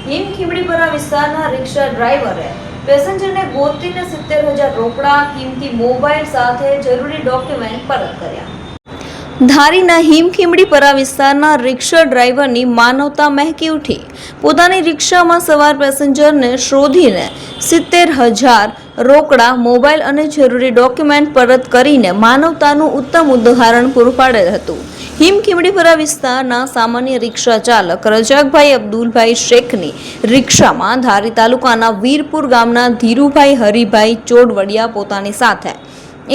હિમખીમડીપરા વિસ્તારના રિક્ષા ડ્રાઈવરે પેસેન્જરને ગોતીને 70,000 રોકડા, કિંમતી મોબાઈલ સાથે જરૂરી ડોક્યુમેન્ટ પરત કર્યા. ધારીના હિમખીમડીપરા વિસ્તારના રિક્ષા ડ્રાઈવરની માનવતા મહેકી ઉઠી. પોતાની રિક્ષામાં સવાર પેસેન્જરને શોધીને 70,000 રોકડા, મોબાઈલ અને જરૂરી ડોક્યુમેન્ટ પરત કરીને માનવતાનું ઉત્તમ ઉદાહરણ પૂરું પાડેલ હતું. હિમખીમડીપરા વિસ્તારના સામાન્ય રિક્ષા ચાલક રજાકભાઈ અબ્દુલભાઈ શેખની રિક્ષામાં ધારી તાલુકાના વીરપુર ગામના ધીરુભાઈ હરિભાઈ ચોડવડિયા પોતાની સાથે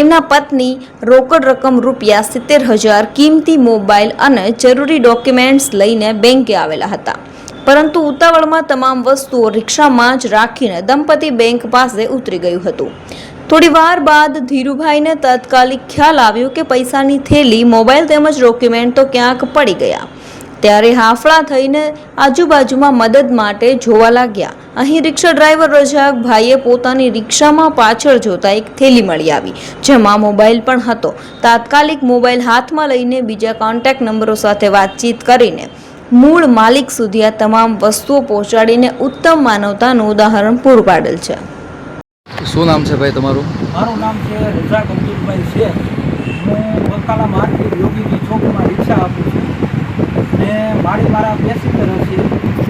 એમના પત્ની રોકડ રકમ રૂપિયા 70,000, કિંમતી મોબાઈલ અને જરૂરી ડોક્યુમેન્ટ્સ લઈને બેંકે આવેલા હતા. પરંતુ ઉતાવળમાં તમામ વસ્તુઓ રિક્ષામાં જ રાખીને દંપતી બેંક પાસે ઉતરી ગયું હતું. થોડી વાર બાદ ધીરુભાઈને તાત્કાલિક ખ્યાલ આવ્યો કે પૈસાની થેલી, મોબાઈલ તેમજ ડોક્યુમેન્ટ તો ક્યાંક પડી ગયા. ત્યારે હાફળા થઈને આજુબાજુમાં મદદ માટે જોવા લાગ્યા. અહીં રિક્ષા ડ્રાઈવર રજાકભાઈએ પોતાની રિક્ષામાં પાછળ જોતા એક થેલી મળી આવી, જેમાં મોબાઈલ પણ હતો. તાત્કાલિક મોબાઈલ હાથમાં લઈને બીજા કોન્ટેક્ટ નંબરો સાથે વાતચીત કરીને મૂળ માલિક સુધી આ તમામ વસ્તુઓ પહોંચાડીને ઉત્તમ માનવતાનું ઉદાહરણ પૂરું પાડેલ છે. શું નામ છે ભાઈ તમારું? મારું નામ છે રજાક અબ્દુલભાઈ શેખ. હું બકાલા માર્કેટ યોગીજી ચોકમાં રિક્ષા આપું છું ને મારા પેસેન્જર છે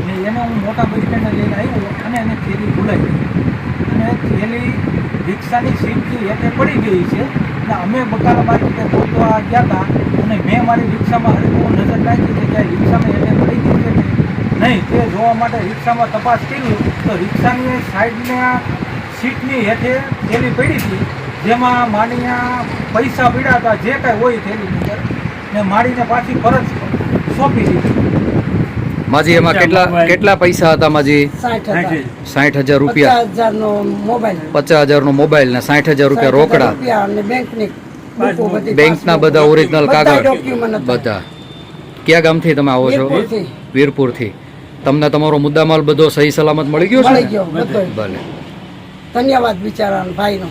ને એને હું મોટા બસ સ્ટેન્ડે લઈને આવ્યો અને એને થેલી ભૂલાઈ અને થેલી રિક્ષાની સીટથી હેઠે પડી ગઈ છે. અને અમે બકાલા માર્કેટે ગોતવા ગયા હતા અને મેં મારી રિક્ષામાં હરખું નજર નાખી કે ત્યાં રિક્ષામાં હેઠે પડી ગઈ છે કે નહીં તે જોવા માટે રિક્ષામાં તપાસ કરી તો રિક્ષાની સાઈડના સીટની હેઠે થેલી પડી હતી, જેમાં માડીના પૈસા પડ્યા હતા, જે કાંઈ હોય થેલીની અંદર, ને માડીને પાછી પરત સોંપી દીધી. માજી એમાં કેટલા પૈસા હતા માજી? 60,000 રૂપિયા, 50,000 નો મોબાઈલ ને 60,000 રૂપિયા રોકડા, બેંકના બધા ઓરિજિનલ કાગળ બધા. કયા ગામથી તમે આવો છો? વીરપુરથી. તમને તમારો મુદ્દામાલ બધો સહી સલામત મળી ગયો છે? ભલે. ધન્યવાદ બિચારા ભાઈનો.